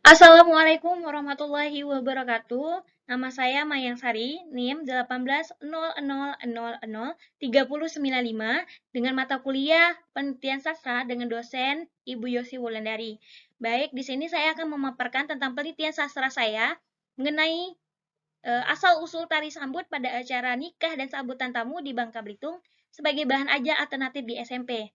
Assalamualaikum warahmatullahi wabarakatuh. Nama saya Mayang Sari, NIM 1800003095 dengan mata kuliah Penelitian Sastra dengan dosen Ibu Yosi Wulandari. Baik, di sini saya akan memaparkan tentang penelitian sastra saya mengenai asal-usul tari sambut pada acara nikah dan sambutan tamu di Bangka Belitung sebagai bahan ajar alternatif di SMP.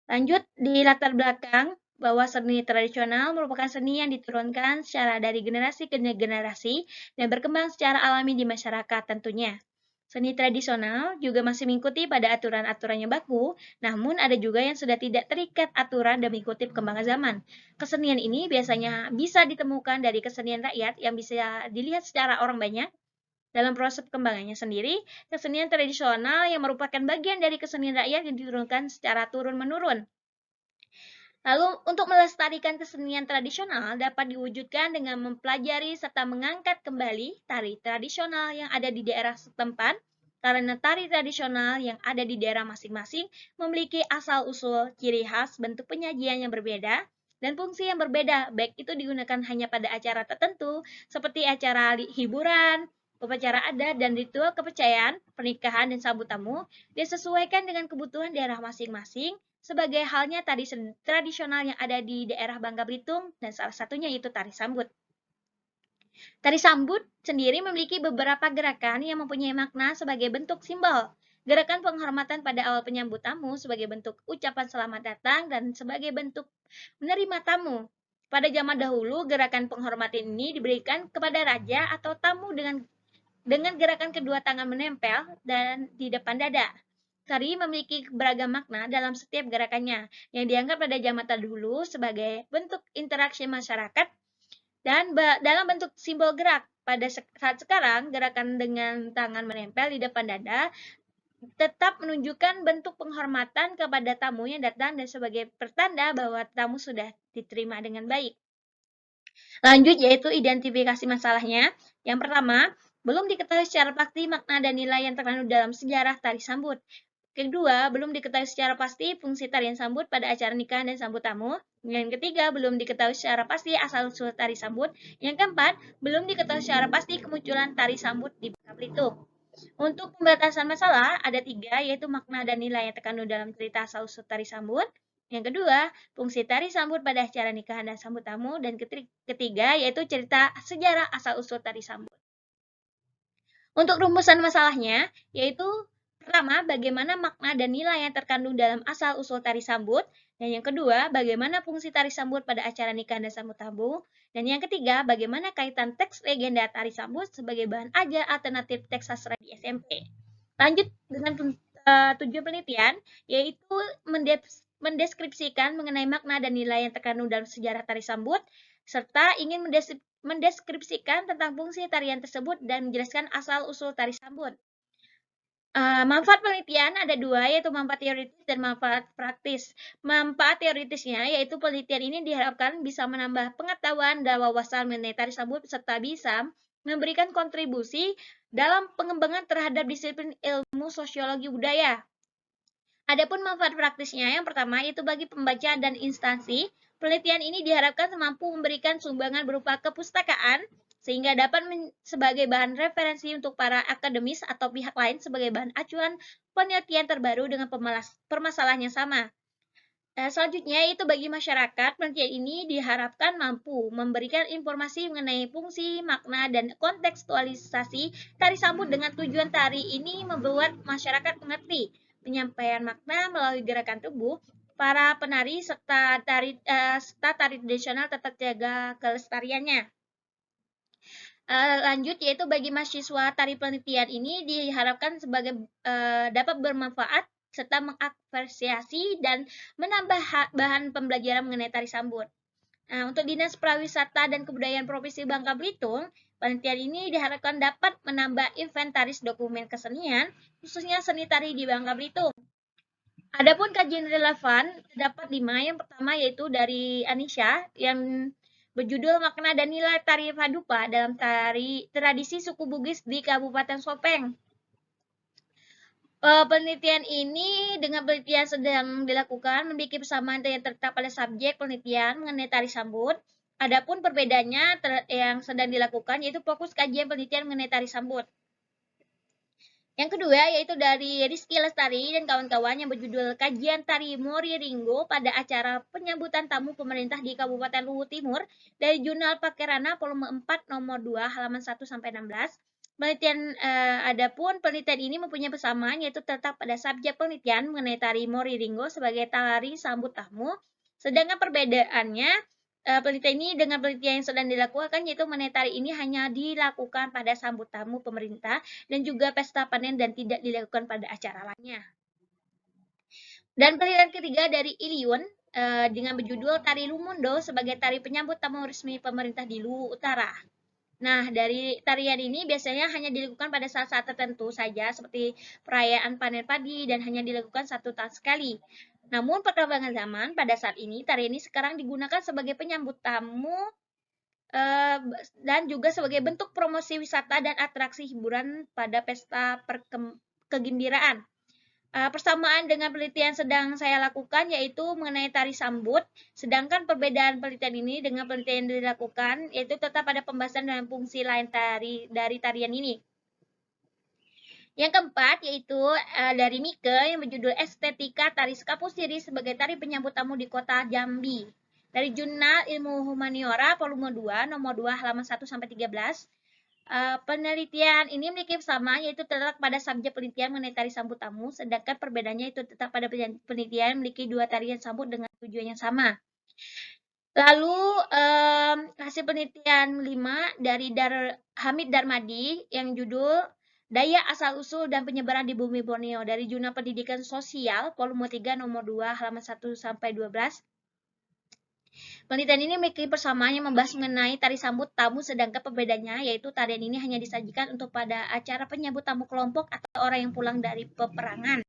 Lanjut di latar belakang bahwa seni tradisional merupakan seni yang diturunkan secara dari generasi ke generasi dan berkembang secara alami di masyarakat tentunya. Seni tradisional juga masih mengikuti pada aturan-aturan yang baku, namun ada juga yang sudah tidak terikat aturan dan mengikuti perkembangan zaman. Kesenian ini biasanya bisa ditemukan dari kesenian rakyat yang bisa dilihat secara orang banyak. Dalam proses perkembangannya sendiri, kesenian tradisional yang merupakan bagian dari kesenian rakyat yang diturunkan secara turun-menurun. Lalu, untuk melestarikan kesenian tradisional dapat diwujudkan dengan mempelajari serta mengangkat kembali tari tradisional yang ada di daerah setempat, karena tari tradisional yang ada di daerah masing-masing memiliki asal-usul, ciri khas, bentuk penyajian yang berbeda, dan fungsi yang berbeda, baik itu digunakan hanya pada acara tertentu, seperti acara hiburan, upacara adat, dan ritual kepercayaan, pernikahan, dan sambut tamu, disesuaikan dengan kebutuhan daerah masing-masing, sebagai halnya tari tradisional yang ada di daerah Bangka Belitung dan salah satunya itu tari sambut. Tari sambut sendiri memiliki beberapa gerakan yang mempunyai makna sebagai bentuk simbol. Gerakan penghormatan pada awal penyambut tamu sebagai bentuk ucapan selamat datang dan sebagai bentuk menerima tamu. Pada zaman dahulu, gerakan penghormatan ini diberikan kepada raja atau tamu dengan gerakan kedua tangan menempel dan di depan dada. Tari memiliki beragam makna dalam setiap gerakannya, yang dianggap pada zaman dahulu sebagai bentuk interaksi masyarakat dan dalam bentuk simbol gerak. Pada saat sekarang, gerakan dengan tangan menempel di depan dada tetap menunjukkan bentuk penghormatan kepada tamu yang datang dan sebagai pertanda bahwa tamu sudah diterima dengan baik. Lanjut yaitu identifikasi masalahnya. Yang pertama, belum diketahui secara pasti makna dan nilai yang terkandung dalam sejarah tari sambut. Kedua, belum diketahui secara pasti fungsi tarian sambut pada acara nikahan dan sambut tamu. Yang ketiga, belum diketahui secara pasti asal-usul tari sambut. Yang keempat, belum diketahui secara pasti kemunculan tari sambut di Bangka Belitung. Untuk pembatasan masalah, ada tiga, yaitu makna dan nilai yang terkandung dalam cerita asal-usul tari sambut. Yang kedua, fungsi tari sambut pada acara nikahan dan sambut tamu. Dan ketiga, yaitu cerita sejarah asal-usul tari sambut. Untuk rumusan masalahnya, yaitu pertama, bagaimana makna dan nilai yang terkandung dalam asal-usul tari sambut. Dan yang kedua, bagaimana fungsi tari sambut pada acara nikahan dan sambut tamu. Dan yang ketiga, bagaimana kaitan teks legenda tari sambut sebagai bahan ajar alternatif teks sastra di SMP. Lanjut dengan tujuan penelitian, yaitu mendeskripsikan mengenai makna dan nilai yang terkandung dalam sejarah tari sambut, serta ingin mendeskripsikan tentang fungsi tarian tersebut dan menjelaskan asal-usul tari sambut. Manfaat penelitian ada dua, yaitu manfaat teoritis dan manfaat praktis. Manfaat teoritisnya, yaitu penelitian ini diharapkan bisa menambah pengetahuan dan wawasan mengenai tari sambut, serta bisa memberikan kontribusi dalam pengembangan terhadap disiplin ilmu sosiologi budaya. Adapun manfaat praktisnya, yang pertama yaitu bagi pembaca dan instansi, penelitian ini diharapkan mampu memberikan sumbangan berupa kepustakaan, sehingga dapat sebagai bahan referensi untuk para akademis atau pihak lain sebagai bahan acuan penelitian terbaru dengan permasalahan yang sama. Selanjutnya, itu bagi masyarakat, penelitian ini diharapkan mampu memberikan informasi mengenai fungsi, makna, dan kontekstualisasi tari sambut dengan tujuan tari ini membuat masyarakat mengerti penyampaian makna melalui gerakan tubuh para penari serta tari tradisional tetap jaga kelestariannya. Lanjut yaitu bagi mahasiswa tari penelitian ini diharapkan sebagai dapat bermanfaat serta mengapresiasi dan menambah bahan pembelajaran mengenai tari sambut. Nah, untuk Dinas Pariwisata dan Kebudayaan Provinsi Bangka Belitung, penelitian ini diharapkan dapat menambah inventaris dokumen kesenian, khususnya seni tari di Bangka Belitung. Adapun kajian relevan terdapat 5. Yang pertama yaitu dari Anisha yang berjudul Makna dan Nilai Tari Padupa dalam tradisi suku Bugis di Kabupaten Sopeng. Penelitian ini dengan penelitian sedang dilakukan memiliki persamaan yang terletak pada subjek penelitian mengenai tari sambut. Adapun perbedaannya yang sedang dilakukan yaitu fokus kajian penelitian mengenai tari sambut. Yang kedua yaitu dari Rizky Lestari dan kawan-kawan yang berjudul Kajian Tari Mori Ringo pada acara penyambutan tamu pemerintah di Kabupaten Luwu Timur dari Jurnal Pakerana volume 4 nomor 2 halaman 1 sampai 16. Adapun penelitian ini mempunyai persamaan yaitu tetap pada subjek penelitian mengenai tari Mori Ringo sebagai tari sambut tamu. Sedangkan perbedaannya penelitian ini dengan penelitian yang sedang dilakukan yaitu mengenai tari ini hanya dilakukan pada sambut tamu pemerintah dan juga pesta panen dan tidak dilakukan pada acara lainnya. Dan penelitian ketiga dari Iliun dengan berjudul Tari Lumundo sebagai tari penyambut tamu resmi pemerintah di Luwu Utara. Nah, dari tarian ini biasanya hanya dilakukan pada saat-saat tertentu saja seperti perayaan panen padi dan hanya dilakukan 1 tahun sekali. Namun perkembangan zaman pada saat ini tarian ini sekarang digunakan sebagai penyambut tamu dan juga sebagai bentuk promosi wisata dan atraksi hiburan pada pesta kegembiraan. Persamaan dengan penelitian sedang saya lakukan yaitu mengenai tari sambut, sedangkan perbedaan penelitian ini dengan penelitian yang dilakukan yaitu tetap ada pembahasan dan fungsi lain dari tarian ini. Yang keempat yaitu dari Mike yang berjudul Estetika Tari Skapusiri sebagai tari penyambut tamu di kota Jambi. Dari Jurnal Ilmu Humaniora volume 2 nomor 2 halaman 1 sampai 13. Penelitian ini memiliki persamaan yaitu terletak pada subjek penelitian mengenai tari sambut tamu, sedangkan perbedaannya itu tetap pada penelitian memiliki 2 tarian sambut dengan tujuan yang sama. Lalu hasil penelitian 5 dari Hamid Darmadi yang judul Daya Asal-Usul dan Penyebaran di Bumi Borneo dari Jurnal Pendidikan Sosial volume 3 nomor 2 halaman 1 sampai 12. Penelitian ini memiliki persamaan yang membahas mengenai tari sambut tamu, sedangkan perbedaannya yaitu tarian ini hanya disajikan untuk pada acara penyambut tamu kelompok atau orang yang pulang dari peperangan.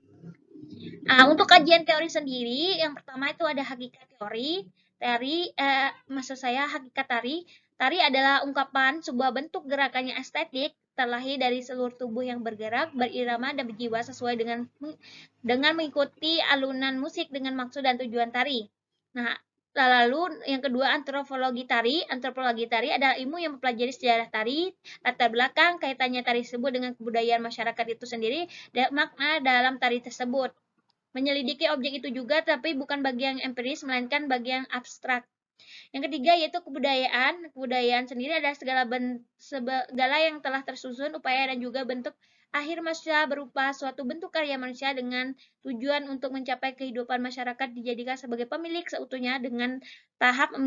Nah, untuk kajian teori sendiri, yang pertama itu ada hakikat teori. Hakikat tari. Tari adalah ungkapan sebuah bentuk gerakan yang estetik, terlahir dari seluruh tubuh yang bergerak, berirama, dan berjiwa sesuai dengan mengikuti alunan musik dengan maksud dan tujuan tari. Nah, lalu yang kedua antropologi tari. Antropologi tari adalah ilmu yang mempelajari sejarah tari, latar belakang, kaitannya tari tersebut dengan kebudayaan masyarakat itu sendiri, dan makna dalam tari tersebut. Menyelidiki objek itu juga, tapi bukan bagian empiris, melainkan bagian abstrak. Yang ketiga yaitu kebudayaan. Kebudayaan sendiri adalah segala yang telah tersusun, upaya dan juga bentuk akhir manusia berupa suatu bentuk karya manusia dengan tujuan untuk mencapai kehidupan masyarakat dijadikan sebagai pemilik seutuhnya dengan tahap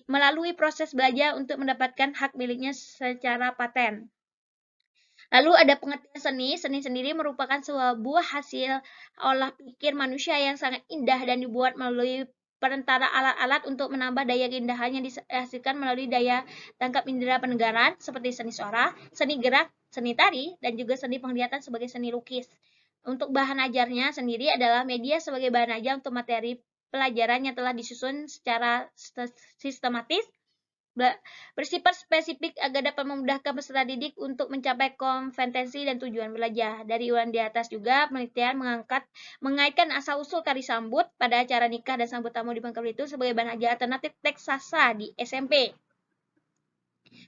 melalui proses belajar untuk mendapatkan hak miliknya secara paten. Lalu ada pengertian seni. Seni sendiri merupakan sebuah hasil olah pikir manusia yang sangat indah dan dibuat melalui perantara alat-alat untuk menambah daya keindahan yang dihasilkan melalui daya tangkap indera pendengaran seperti seni suara, seni gerak, seni tari, dan juga seni penglihatan sebagai seni lukis. Untuk bahan ajarnya sendiri adalah media sebagai bahan ajar untuk materi pelajaran yang telah disusun secara sistematis, bersifat spesifik agar dapat memudahkan peserta didik untuk mencapai kompetensi dan tujuan belajar. Dari ulang di atas juga penelitian mengaitkan asal-usul tari sambut pada acara nikah dan sambut tamu di Bangka Belitung sebagai bahan ajar alternatif teks sastra di SMP.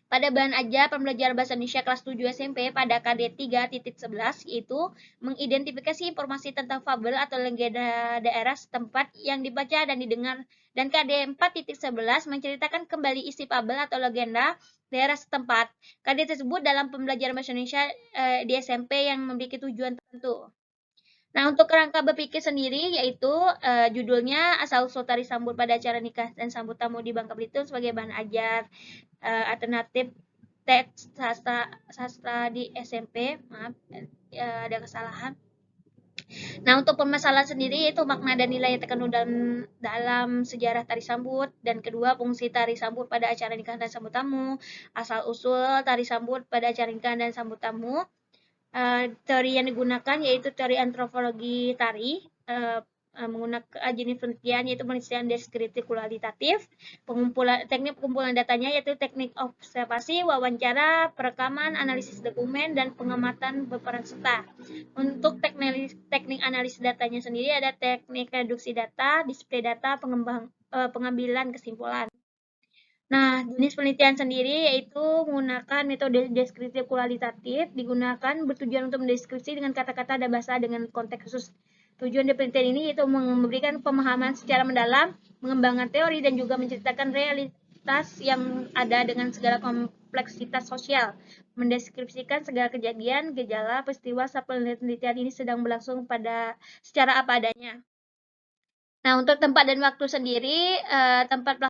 Pada bahan ajar pembelajaran bahasa Indonesia kelas 7 SMP pada KD 3.11 yaitu mengidentifikasi informasi tentang fabel atau legenda daerah setempat yang dibaca dan didengar, dan KD 4.11 menceritakan kembali isi fabel atau legenda daerah setempat. KD tersebut dalam pembelajaran bahasa Indonesia di SMP yang memiliki tujuan tertentu. Nah, untuk kerangka berpikir sendiri yaitu judulnya Asal-usul tari sambut pada acara nikah dan sambut tamu di Bangka Belitung sebagai bahan ajar alternatif teks sastra di SMP. Maaf, ada kesalahan. Nah, untuk permasalahan sendiri yaitu makna dan nilai yang terkandung dalam sejarah tari sambut, dan kedua fungsi tari sambut pada acara nikah dan sambut tamu, asal-usul tari sambut pada acara nikah dan sambut tamu. Teori yang digunakan yaitu teori antropologi tari, menggunakan jenis penelitian yaitu penelitian deskriptif kualitatif, teknik pengumpulan datanya yaitu teknik observasi, wawancara, perekaman, analisis dokumen, dan pengamatan berperan serta. Untuk teknik analisis datanya sendiri ada teknik reduksi data, display data, pengambilan kesimpulan. Nah, jenis penelitian sendiri yaitu menggunakan metode deskriptif kualitatif, digunakan bertujuan untuk mendeskripsi dengan kata-kata dan bahasa dengan konteks khusus. Tujuan dari penelitian ini yaitu memberikan pemahaman secara mendalam, mengembangkan teori, dan juga menceritakan realitas yang ada dengan segala kompleksitas sosial, mendeskripsikan segala kejadian, gejala, peristiwa saat penelitian ini sedang berlangsung pada secara apa adanya. Nah, untuk tempat dan waktu sendiri, tempat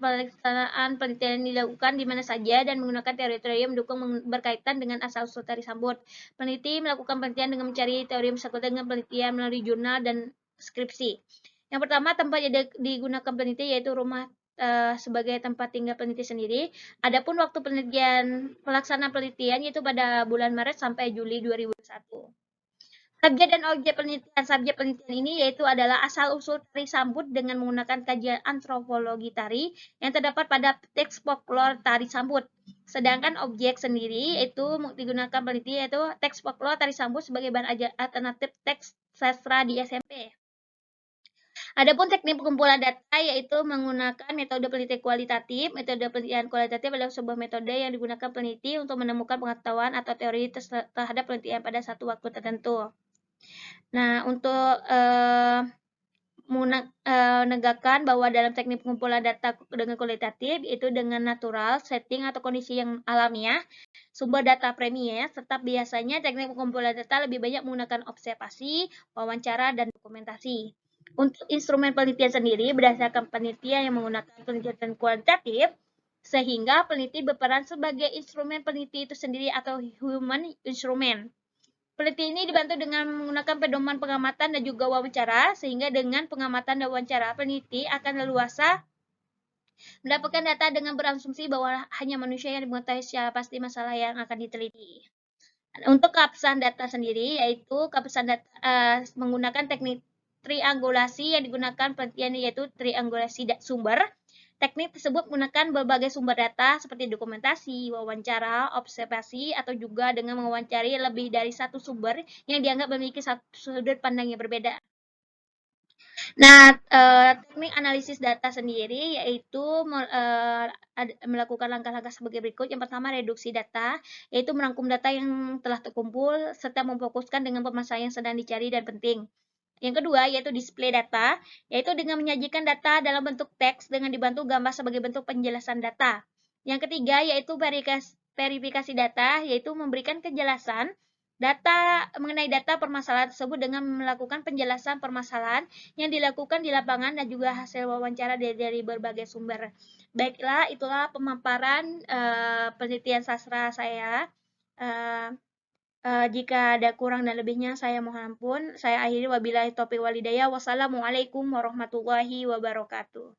pelaksanaan penelitian dilakukan di mana saja dan menggunakan teori-teori yang mendukung berkaitan dengan asal-usul tari sambut. Peneliti melakukan penelitian dengan mencari teori yang bersangkutan dengan penelitian melalui jurnal dan skripsi. Yang pertama, tempat yang digunakan peneliti yaitu rumah sebagai tempat tinggal peneliti sendiri. Adapun waktu penelitian pelaksanaan penelitian yaitu pada bulan Maret sampai Juli 2021. Subjek penelitian ini yaitu adalah asal-usul tari sambut dengan menggunakan kajian antropologi tari yang terdapat pada teks folklore tari sambut. Sedangkan objek sendiri itu digunakan peneliti yaitu teks folklore tari sambut sebagai bahan alternatif teks sastra di SMP. Adapun teknik pengumpulan data yaitu menggunakan metode penelitian kualitatif. Metode penelitian kualitatif adalah sebuah metode yang digunakan peneliti untuk menemukan pengetahuan atau teori terhadap penelitian pada satu waktu tertentu. Nah, untuk menegakkan bahwa dalam teknik pengumpulan data dengan kualitatif itu dengan natural, setting atau kondisi yang alamiah, sumber data premier, serta biasanya teknik pengumpulan data lebih banyak menggunakan observasi, wawancara, dan dokumentasi. Untuk instrumen penelitian sendiri, berdasarkan penelitian yang menggunakan penelitian kualitatif, sehingga peneliti berperan sebagai instrumen peneliti itu sendiri atau human instrument. Peneliti ini dibantu dengan menggunakan pedoman pengamatan dan juga wawancara, sehingga dengan pengamatan dan wawancara, peneliti akan leluasa mendapatkan data dengan berasumsi bahwa hanya manusia yang mengetahui secara pasti masalah yang akan diteliti. Untuk keabsahan data sendiri, yaitu keabsahan data menggunakan teknik triangulasi yang digunakan penelitian yaitu triangulasi sumber. Teknik tersebut menggunakan berbagai sumber data seperti dokumentasi, wawancara, observasi, atau juga dengan mewawancari lebih dari satu sumber yang dianggap memiliki satu sudut pandang yang berbeda. Nah, teknik analisis data sendiri yaitu melakukan langkah-langkah sebagai berikut. Yang pertama, reduksi data, yaitu merangkum data yang telah terkumpul serta memfokuskan dengan permasalahan yang sedang dicari dan penting. Yang kedua, yaitu display data, yaitu dengan menyajikan data dalam bentuk teks dengan dibantu gambar sebagai bentuk penjelasan data. Yang ketiga, yaitu verifikasi data, yaitu memberikan kejelasan mengenai data permasalahan tersebut dengan melakukan penjelasan permasalahan yang dilakukan di lapangan dan juga hasil wawancara dari berbagai sumber. Baiklah, itulah pemaparan penelitian sastra saya. Jika ada kurang dan lebihnya, saya mohon ampun. Saya akhiri wabillahi taufiq walhidayah. Wassalamualaikum warahmatullahi wabarakatuh.